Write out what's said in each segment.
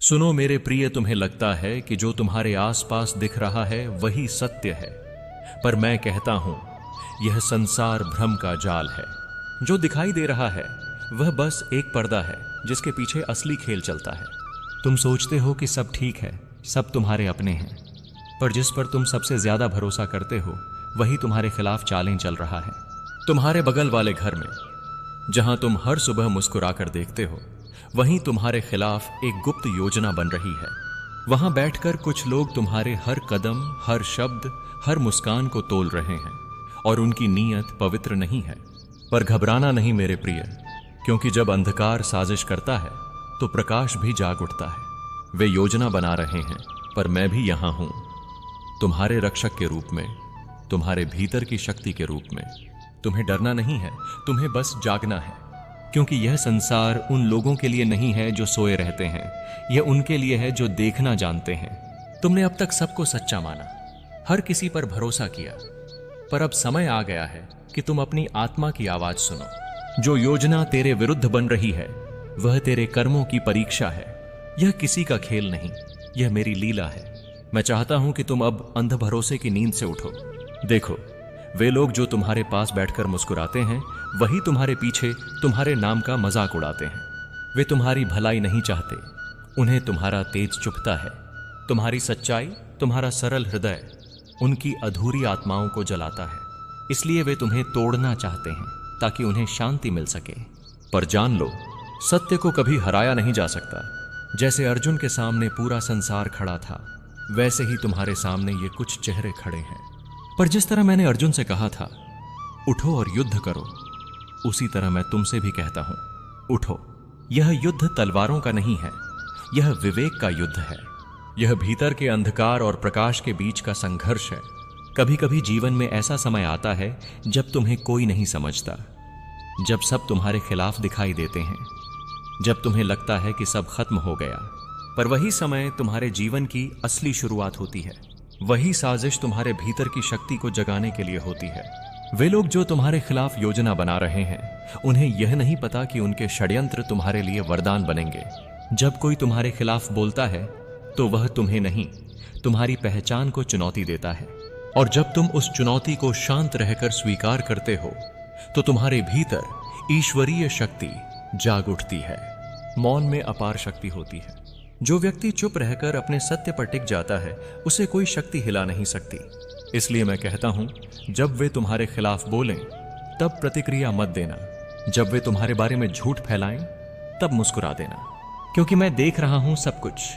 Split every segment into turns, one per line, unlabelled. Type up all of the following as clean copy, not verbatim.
सुनो मेरे प्रिय, तुम्हें लगता है कि जो तुम्हारे आसपास दिख रहा है वही सत्य है, पर मैं कहता हूं यह संसार भ्रम का जाल है। जो दिखाई दे रहा है वह बस एक पर्दा है जिसके पीछे असली खेल चलता है। तुम सोचते हो कि सब ठीक है, सब तुम्हारे अपने हैं, पर जिस पर तुम सबसे ज्यादा भरोसा करते हो वही तुम्हारे खिलाफ चालें चल रहा है। तुम्हारे बगल वाले घर में जहां तुम हर सुबह मुस्कुराकर देखते हो, वहीं तुम्हारे खिलाफ एक गुप्त योजना बन रही है। वहां बैठकर कुछ लोग तुम्हारे हर कदम, हर शब्द, हर मुस्कान को तोल रहे हैं और उनकी नीयत पवित्र नहीं है। पर घबराना नहीं मेरे प्रिय, क्योंकि जब अंधकार साजिश करता है तो प्रकाश भी जाग उठता है। वे योजना बना रहे हैं, पर मैं भी यहां हूं, तुम्हारे रक्षक के रूप में, तुम्हारे भीतर की शक्ति के रूप में। तुम्हें डरना नहीं है, तुम्हें बस जागना है, क्योंकि यह संसार उन लोगों के लिए नहीं है जो सोए रहते हैं, यह उनके लिए है जो देखना जानते हैं। तुमने अब तक सबको सच्चा माना, हर किसी पर भरोसा किया, पर अब समय आ गया है कि तुम अपनी आत्मा की आवाज सुनो। जो योजना तेरे विरुद्ध बन रही है वह तेरे कर्मों की परीक्षा है। यह किसी का खेल नहीं, यह मेरी लीला है। मैं चाहता हूं कि तुम अब अंध भरोसे की नींद से उठो। देखो, वे लोग जो तुम्हारे पास बैठकर मुस्कुराते हैं वही तुम्हारे पीछे तुम्हारे नाम का मजाक उड़ाते हैं। वे तुम्हारी भलाई नहीं चाहते, उन्हें तुम्हारा तेज चुभता है। तुम्हारी सच्चाई, तुम्हारा सरल हृदय उनकी अधूरी आत्माओं को जलाता है, इसलिए वे तुम्हें तोड़ना चाहते हैं ताकि उन्हें शांति मिल सके। पर जान लो, सत्य को कभी हराया नहीं जा सकता। जैसे अर्जुन के सामने पूरा संसार खड़ा था, वैसे ही तुम्हारे सामने ये कुछ चेहरे खड़े हैं। पर जिस तरह मैंने अर्जुन से कहा था उठो और युद्ध करो, उसी तरह मैं तुमसे भी कहता हूं, उठो। यह युद्ध तलवारों का नहीं है, यह विवेक का युद्ध है। यह भीतर के अंधकार और प्रकाश के बीच का संघर्ष है। कभी कभी जीवन में ऐसा समय आता है जब तुम्हें कोई नहीं समझता, जब सब तुम्हारे खिलाफ दिखाई देते हैं, जब तुम्हें लगता है कि सब खत्म हो गया। पर वही समय तुम्हारे जीवन की असली शुरुआत होती है। वही साजिश तुम्हारे भीतर की शक्ति को जगाने के लिए होती है। वे लोग जो तुम्हारे खिलाफ योजना बना रहे हैं, उन्हें यह नहीं पता कि उनके षड्यंत्र तुम्हारे लिए वरदान बनेंगे। जब कोई तुम्हारे खिलाफ बोलता है तो वह तुम्हें नहीं, तुम्हारी पहचान को चुनौती देता है। और जब तुम उस चुनौती को शांत रहकर स्वीकार करते हो तो तुम्हारे भीतर ईश्वरीय शक्ति जाग उठती है। मौन में अपार शक्ति होती है। जो व्यक्ति चुप रहकर अपने सत्य पर टिक जाता है, उसे कोई शक्ति हिला नहीं सकती। इसलिए मैं कहता हूं, जब वे तुम्हारे खिलाफ बोलें तब प्रतिक्रिया मत देना। जब वे तुम्हारे बारे में झूठ फैलाएं तब मुस्कुरा देना, क्योंकि मैं देख रहा हूं सब कुछ।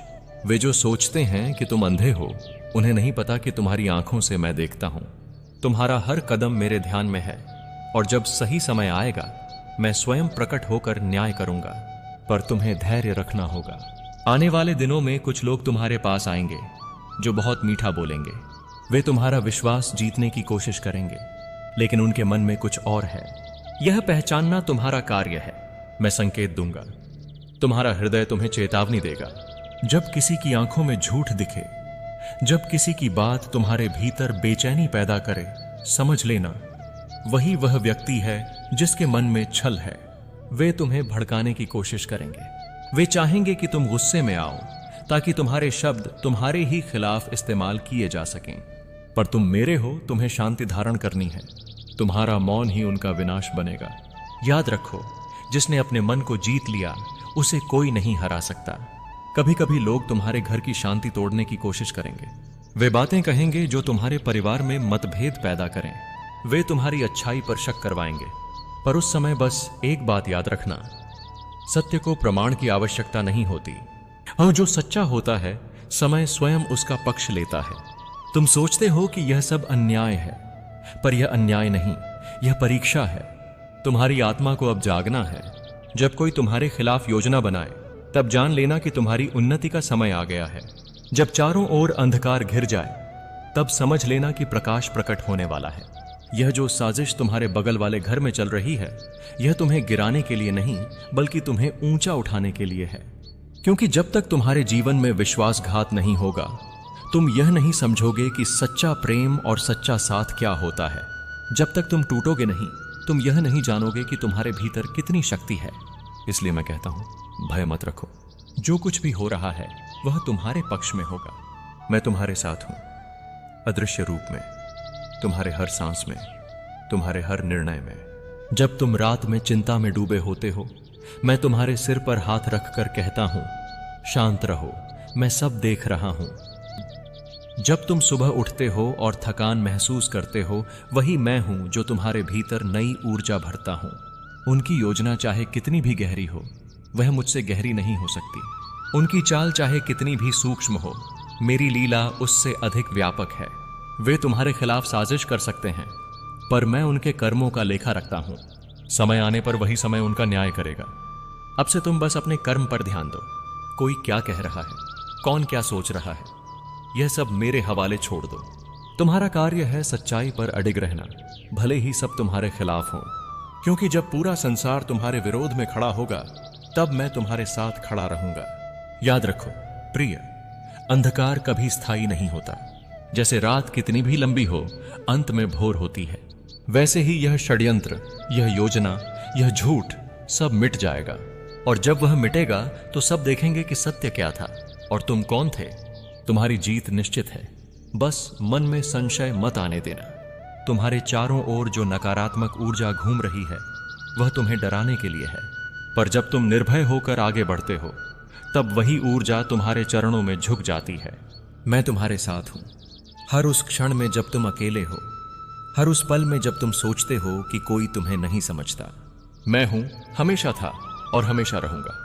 वे जो सोचते हैं कि तुम अंधे हो, उन्हें नहीं पता कि तुम्हारी आंखों से मैं देखता हूं। तुम्हारा हर कदम मेरे ध्यान में है, और जब सही समय आएगा मैं स्वयं प्रकट होकर न्याय करूंगा। पर तुम्हें धैर्य रखना होगा। आने वाले दिनों में कुछ लोग तुम्हारे पास आएंगे जो बहुत मीठा बोलेंगे। वे तुम्हारा विश्वास जीतने की कोशिश करेंगे, लेकिन उनके मन में कुछ और है। यह पहचानना तुम्हारा कार्य है। मैं संकेत दूंगा, तुम्हारा हृदय तुम्हें चेतावनी देगा। जब किसी की आंखों में झूठ दिखे, जब किसी की बात तुम्हारे भीतर बेचैनी पैदा करे, समझ लेना वही वह व्यक्ति है जिसके मन में छल है। वे तुम्हें भड़काने की कोशिश करेंगे। वे चाहेंगे कि तुम गुस्से में आओ ताकि तुम्हारे शब्द तुम्हारे ही खिलाफ इस्तेमाल किए जा सकें। पर तुम मेरे हो, तुम्हें शांति धारण करनी है। तुम्हारा मौन ही उनका विनाश बनेगा। याद रखो, जिसने अपने मन को जीत लिया उसे कोई नहीं हरा सकता। कभी कभी लोग तुम्हारे घर की शांति तोड़ने की कोशिश करेंगे। वे बातें कहेंगे जो तुम्हारे परिवार में मतभेद पैदा करें। वे तुम्हारी अच्छाई पर शक करवाएंगे। पर उस समय बस एक बात याद रखना, सत्य को प्रमाण की आवश्यकता नहीं होती, और जो सच्चा होता है समय स्वयं उसका पक्ष लेता है। तुम सोचते हो कि यह सब अन्याय है, पर यह अन्याय नहीं, यह परीक्षा है। तुम्हारी आत्मा को अब जागना है। जब कोई तुम्हारे खिलाफ योजना बनाए तब जान लेना कि तुम्हारी उन्नति का समय आ गया है। जब चारों ओर अंधकार घिर जाए तब समझ लेना कि प्रकाश प्रकट होने वाला है। यह जो साजिश तुम्हारे बगल वाले घर में चल रही है, यह तुम्हें गिराने के लिए नहीं बल्कि तुम्हें ऊंचा उठाने के लिए है। क्योंकि जब तक तुम्हारे जीवन में विश्वासघात नहीं होगा, तुम यह नहीं समझोगे कि सच्चा प्रेम और सच्चा साथ क्या होता है। जब तक तुम टूटोगे नहीं, तुम यह नहीं जानोगे कि तुम्हारे भीतर कितनी शक्ति है। इसलिए मैं कहता हूं, भय मत रखो, जो कुछ भी हो रहा है वह तुम्हारे पक्ष में होगा। मैं तुम्हारे साथ हूं, अदृश्य रूप में, तुम्हारे हर सांस में, तुम्हारे हर निर्णय में। जब तुम रात में चिंता में डूबे होते हो, मैं तुम्हारे सिर पर हाथ रखकर कहता हूं, शांत रहो, मैं सब देख रहा हूं। जब तुम सुबह उठते हो और थकान महसूस करते हो, वही मैं हूं जो तुम्हारे भीतर नई ऊर्जा भरता हूं। उनकी योजना चाहे कितनी भी गहरी हो, वह मुझसे गहरी नहीं हो सकती। उनकी चाल चाहे कितनी भी सूक्ष्म हो, मेरी लीला उससे अधिक व्यापक है। वे तुम्हारे खिलाफ साजिश कर सकते हैं, पर मैं उनके कर्मों का लेखा रखता हूं। समय आने पर वही समय उनका न्याय करेगा। अब से तुम बस अपने कर्म पर ध्यान दो। कोई क्या कह रहा है, कौन क्या सोच रहा है, यह सब मेरे हवाले छोड़ दो। तुम्हारा कार्य है सच्चाई पर अडिग रहना, भले ही सब तुम्हारे खिलाफ हो। क्योंकि जब पूरा संसार तुम्हारे विरोध में खड़ा होगा, तब मैं तुम्हारे साथ खड़ा रहूंगा। याद रखो प्रिय, अंधकार कभी स्थायी नहीं होता। जैसे रात कितनी भी लंबी हो, अंत में भोर होती है, वैसे ही यह षड्यंत्र, यह योजना, यह झूठ सब मिट जाएगा। और जब वह मिटेगा तो सब देखेंगे कि सत्य क्या था और तुम कौन थे। तुम्हारी जीत निश्चित है, बस मन में संशय मत आने देना। तुम्हारे चारों ओर जो नकारात्मक ऊर्जा घूम रही है, वह तुम्हें डराने के लिए है, पर जब तुम निर्भय होकर आगे बढ़ते हो, तब वही ऊर्जा तुम्हारे चरणों में झुक जाती है। मैं तुम्हारे साथ हूं, हर उस क्षण में जब तुम अकेले हो, हर उस पल में जब तुम सोचते हो कि कोई तुम्हें नहीं समझता। मैं हूं, हमेशा था और हमेशा रहूंगा।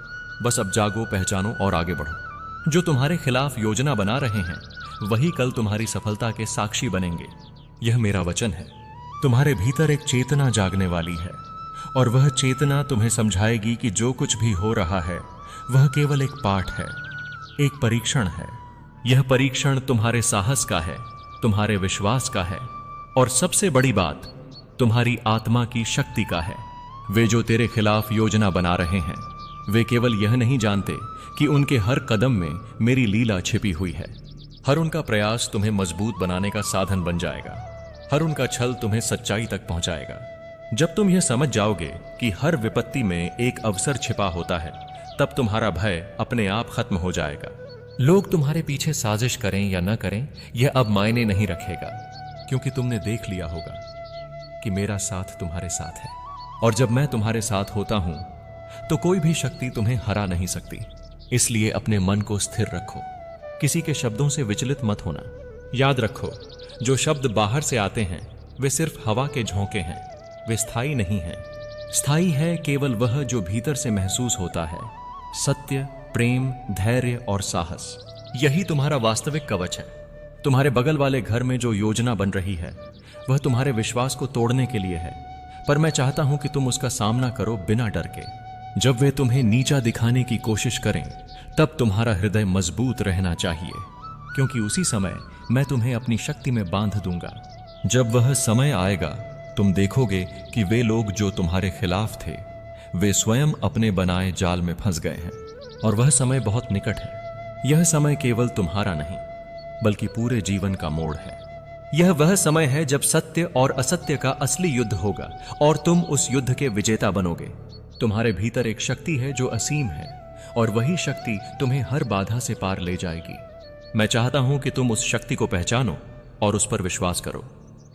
बस अब जागो, पहचानो और आगे बढ़ो। जो तुम्हारे खिलाफ योजना बना रहे हैं, वही कल तुम्हारी सफलता के साक्षी बनेंगे। यह मेरा वचन है। तुम्हारे भीतर एक चेतना जागने वाली है, और वह चेतना तुम्हें समझाएगी कि जो कुछ भी हो रहा है वह केवल एक पाठ है, एक परीक्षण है। यह परीक्षण तुम्हारे साहस का है, तुम्हारे विश्वास का है, और सबसे बड़ी बात तुम्हारी आत्मा की शक्ति का है। वे जो तेरे खिलाफ योजना बना रहे हैं, वे केवल यह नहीं जानते कि उनके हर कदम में मेरी लीला छिपी हुई है। हर उनका प्रयास तुम्हें मजबूत बनाने का साधन बन जाएगा, हर उनका छल तुम्हें सच्चाई तक पहुंचाएगा। जब तुम यह समझ जाओगे कि हर विपत्ति में एक अवसर छिपा होता है, तब तुम्हारा भय अपने आप खत्म हो जाएगा। लोग तुम्हारे पीछे साजिश करें या न करें, यह अब मायने नहीं रखेगा, क्योंकि तुमने देख लिया होगा कि मेरा साथ तुम्हारे साथ है। और जब मैं तुम्हारे साथ होता हूं, तो कोई भी शक्ति तुम्हें हरा नहीं सकती। इसलिए अपने मन को स्थिर रखो, किसी के शब्दों से विचलित मत होना। याद रखो, जो शब्द बाहर से आते हैं वे सिर्फ हवा के झोंके हैं, वे स्थायी नहीं हैं। स्थायी है केवल वह जो भीतर से महसूस होता है। सत्य, प्रेम, धैर्य और साहस, यही तुम्हारा वास्तविक कवच है। तुम्हारे बगल वाले घर में जो योजना बन रही है, वह तुम्हारे विश्वास को तोड़ने के लिए है, पर मैं चाहता हूं कि तुम उसका सामना करो बिना डर के। जब वे तुम्हें नीचा दिखाने की कोशिश करें, तब तुम्हारा हृदय मजबूत रहना चाहिए, क्योंकि उसी समय मैं तुम्हें अपनी शक्ति में बांध दूंगा। जब वह समय आएगा, तुम देखोगे कि वे लोग जो तुम्हारे खिलाफ थे, वे स्वयं अपने बनाए जाल में फंस गए हैं, और वह समय बहुत निकट है। यह समय केवल तुम्हारा नहीं, बल्कि पूरे जीवन का मोड़ है। यह वह समय है जब सत्य और असत्य का असली युद्ध होगा, और तुम उस युद्ध के विजेता बनोगे। तुम्हारे भीतर एक शक्ति है जो असीम है, और वही शक्ति तुम्हें हर बाधा से पार ले जाएगी। मैं चाहता हूं कि तुम उस शक्ति को पहचानो और उस पर विश्वास करो,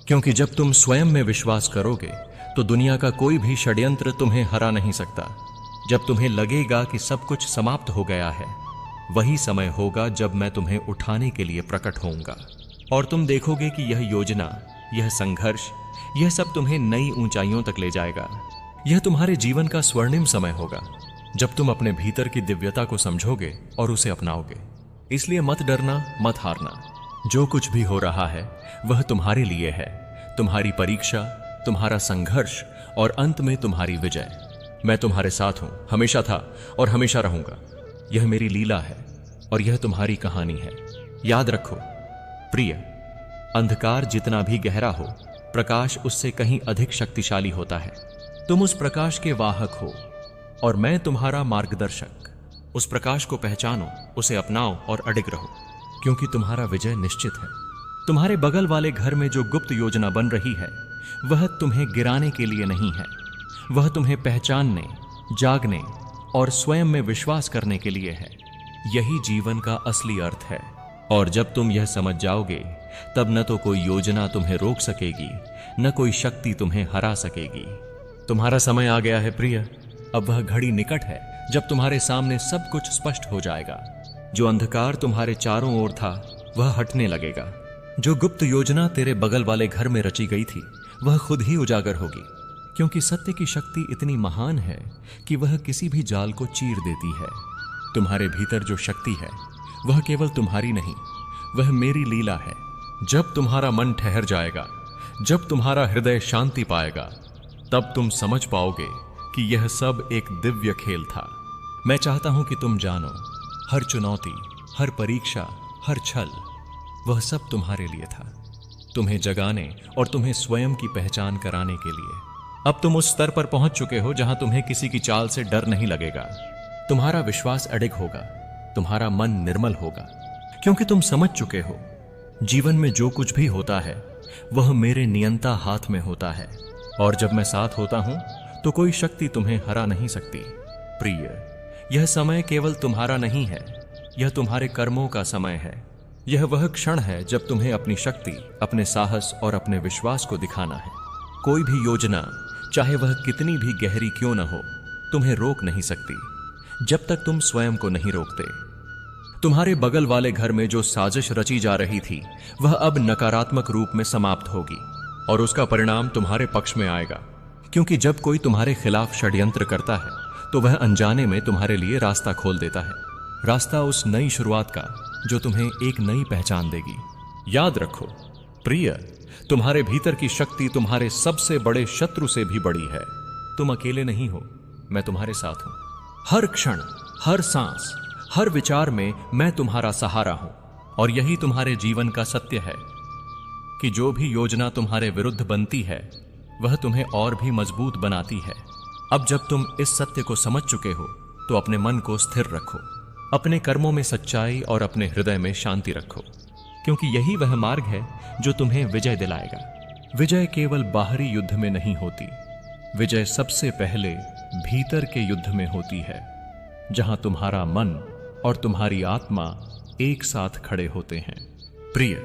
क्योंकि जब तुम स्वयं में विश्वास करोगे, तो दुनिया का कोई भी षड्यंत्र तुम्हें हरा नहीं सकता। जब तुम्हें लगेगा कि सब कुछ समाप्त हो गया है, वही समय होगा जब मैं तुम्हें उठाने के लिए प्रकट होऊंगा, और तुम देखोगे कि यह योजना, यह संघर्ष, यह सब तुम्हें नई ऊंचाइयों तक ले जाएगा। यह तुम्हारे जीवन का स्वर्णिम समय होगा, जब तुम अपने भीतर की दिव्यता को समझोगे और उसे अपनाओगे। इसलिए मत डरना, मत हारना। जो कुछ भी हो रहा है वह तुम्हारे लिए है, तुम्हारी परीक्षा, तुम्हारा संघर्ष, और अंत में तुम्हारी विजय। मैं तुम्हारे साथ हूं, हमेशा था और हमेशा रहूंगा। यह मेरी लीला है और यह तुम्हारी कहानी है। याद रखो प्रिय, अंधकार जितना भी गहरा हो, प्रकाश उससे कहीं अधिक शक्तिशाली होता है। तुम उस प्रकाश के वाहक हो, और मैं तुम्हारा मार्गदर्शक। उस प्रकाश को पहचानो, उसे अपनाओ और अडिग रहो, क्योंकि तुम्हारा विजय निश्चित है। तुम्हारे बगल वाले घर में जो गुप्त योजना बन रही है, वह तुम्हें गिराने के लिए नहीं है, वह तुम्हें पहचानने, जागने और स्वयं में विश्वास करने के लिए है। यही जीवन का असली अर्थ है। और जब तुम यह समझ जाओगे, तब न तो कोई योजना तुम्हें रोक सकेगी, न कोई शक्ति तुम्हें हरा सकेगी। तुम्हारा समय आ गया है प्रिय। अब वह घड़ी निकट है जब तुम्हारे सामने सब कुछ स्पष्ट हो जाएगा। जो अंधकार तुम्हारे चारों ओर था वह हटने लगेगा। जो गुप्त योजना तेरे बगल वाले घर में रची गई थी वह खुद ही उजागर होगी, क्योंकि सत्य की शक्ति इतनी महान है कि वह किसी भी जाल को चीर देती है। तुम्हारे भीतर जो शक्ति है वह केवल तुम्हारी नहीं, वह मेरी लीला है। जब तुम्हारा मन ठहर जाएगा, जब तुम्हारा हृदय शांति पाएगा, तब तुम समझ पाओगे कि यह सब एक दिव्य खेल था। मैं चाहता हूं कि तुम जानो, हर चुनौती, हर परीक्षा, हर छल, वह सब तुम्हारे लिए था, तुम्हें जगाने और तुम्हें स्वयं की पहचान कराने के लिए। अब तुम उस स्तर पर पहुंच चुके हो जहां तुम्हें किसी की चाल से डर नहीं लगेगा। तुम्हारा विश्वास अडिग होगा, तुम्हारा मन निर्मल होगा, क्योंकि तुम समझ चुके हो जीवन में जो कुछ भी होता है वह मेरे नियंता हाथ में होता है, और जब मैं साथ होता हूं तो कोई शक्ति तुम्हें हरा नहीं सकती। प्रिय, यह समय केवल तुम्हारा नहीं है, यह तुम्हारे कर्मों का समय है। यह वह क्षण है जब तुम्हें अपनी शक्ति, अपने साहस और अपने विश्वास को दिखाना है। कोई भी योजना, चाहे वह कितनी भी गहरी क्यों न हो, तुम्हें रोक नहीं सकती जब तक तुम स्वयं को नहीं रोकते। तुम्हारे बगल वाले घर में जो साजिश रची जा रही थी वह अब नकारात्मक रूप में समाप्त होगी, और उसका परिणाम तुम्हारे पक्ष में आएगा, क्योंकि जब कोई तुम्हारे खिलाफ षड्यंत्र करता है तो वह अनजाने में तुम्हारे लिए रास्ता खोल देता है, रास्ता उस नई शुरुआत का जो तुम्हें एक नई पहचान देगी। याद रखो प्रिय, तुम्हारे भीतर की शक्ति तुम्हारे सबसे बड़े शत्रु से भी बड़ी है। तुम अकेले नहीं हो, मैं तुम्हारे साथ हूं। हर क्षण, हर सांस, हर विचार में मैं तुम्हारा सहारा हूं। और यही तुम्हारे जीवन का सत्य है कि जो भी योजना तुम्हारे विरुद्ध बनती है वह तुम्हें और भी मजबूत बनाती है। अब जब तुम इस सत्य को समझ चुके हो तो अपने मन को स्थिर रखो, अपने कर्मों में सच्चाई और अपने हृदय में शांति रखो, क्योंकि यही वह मार्ग है जो तुम्हें विजय दिलाएगा। विजय केवल बाहरी युद्ध में नहीं होती, विजय सबसे पहले भीतर के युद्ध में होती है, जहां तुम्हारा मन और तुम्हारी आत्मा एक साथ खड़े होते हैं। प्रिय,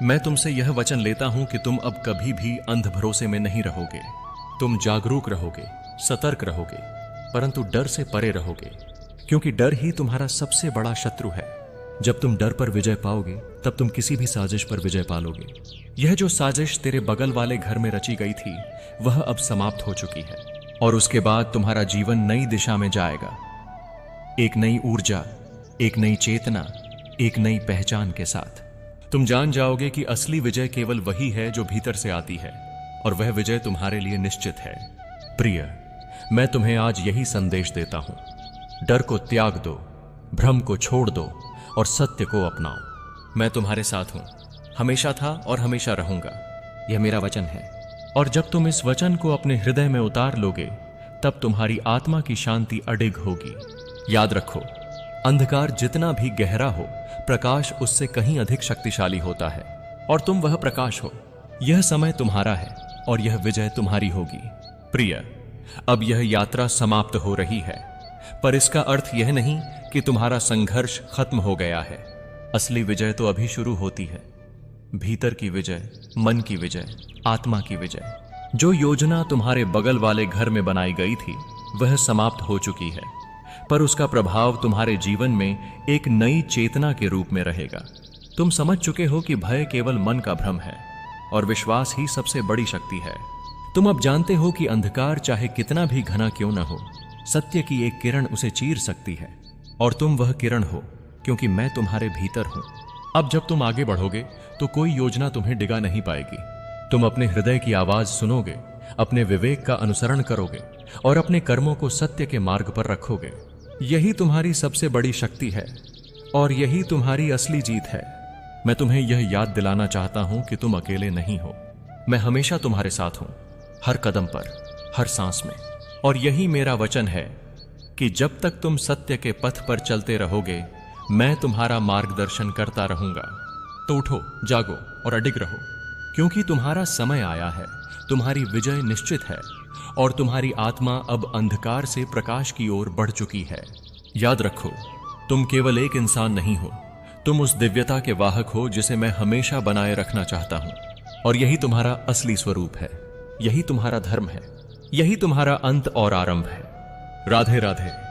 मैं तुमसे यह वचन लेता हूं कि तुम अब कभी भी अंध भरोसे में नहीं रहोगे। तुम जागरूक रहोगे, सतर्क रहोगे, परंतु डर से परे रहोगे, क्योंकि डर ही तुम्हारा सबसे बड़ा शत्रु है। जब तुम डर पर विजय पाओगे तब तुम किसी भी साजिश पर विजय पालोगे। यह जो साजिश तेरे बगल वाले घर में रची गई थी वह अब समाप्त हो चुकी है, और उसके बाद तुम्हारा जीवन नई दिशा में जाएगा, एक नई ऊर्जा, एक नई चेतना, एक नई पहचान के साथ। तुम जान जाओगे कि असली विजय केवल वही है जो भीतर से आती है, और वह विजय तुम्हारे लिए निश्चित है। प्रिय, मैं तुम्हें आज यही संदेश देता हूं, डर को त्याग दो, भ्रम को छोड़ दो और सत्य को अपनाओ। मैं तुम्हारे साथ हूं, हमेशा था और हमेशा रहूंगा, यह मेरा वचन है। और जब तुम इस वचन को अपने हृदय में उतार लोगे तब तुम्हारी आत्मा की शांति अडिग होगी। याद रखो, अंधकार जितना भी गहरा हो, प्रकाश उससे कहीं अधिक शक्तिशाली होता है, और तुम वह प्रकाश हो। यह समय तुम्हारा है और यह विजय तुम्हारी होगी। प्रिय, अब यह यात्रा समाप्त हो रही है, पर इसका अर्थ यह नहीं कि तुम्हारा संघर्ष खत्म हो गया है। असली विजय तो अभी शुरू होती है। भीतर की विजय, मन की विजय, आत्मा की विजय। जो योजना तुम्हारे बगल वाले घर में बनाई गई थी वह समाप्त हो चुकी है, पर उसका प्रभाव तुम्हारे जीवन में एक नई चेतना के रूप में रहेगा। तुम समझ चुके हो कि भय केवल मन का भ्रम है और विश्वास ही सबसे बड़ी शक्ति है। तुम अब जानते हो कि अंधकार चाहे कितना भी घना क्यों न हो, सत्य की एक किरण उसे चीर सकती है, और तुम वह किरण हो, क्योंकि मैं तुम्हारे भीतर हूं। अब जब तुम आगे बढ़ोगे तो कोई योजना तुम्हें डिगा नहीं पाएगी। तुम अपने हृदय की आवाज सुनोगे, अपने विवेक का अनुसरण करोगे और अपने कर्मों को सत्य के मार्ग पर रखोगे। यही तुम्हारी सबसे बड़ी शक्ति है और यही तुम्हारी असली जीत है। मैं तुम्हें यह याद दिलाना चाहता हूं कि तुम अकेले नहीं हो। मैं हमेशा तुम्हारे साथ हूं, हर कदम पर, हर सांस में। और यही मेरा वचन है कि जब तक तुम सत्य के पथ पर चलते रहोगे, मैं तुम्हारा मार्गदर्शन करता रहूंगा। तो उठो, जागो और अडिग रहो, क्योंकि तुम्हारा समय आया है। तुम्हारी विजय निश्चित है और तुम्हारी आत्मा अब अंधकार से प्रकाश की ओर बढ़ चुकी है। याद रखो, तुम केवल एक इंसान नहीं हो, तुम उस दिव्यता के वाहक हो जिसे मैं हमेशा बनाए रखना चाहता हूं। और यही तुम्हारा असली स्वरूप है, यही तुम्हारा धर्म है, यही तुम्हारा अंत और आरंभ है। राधे राधे।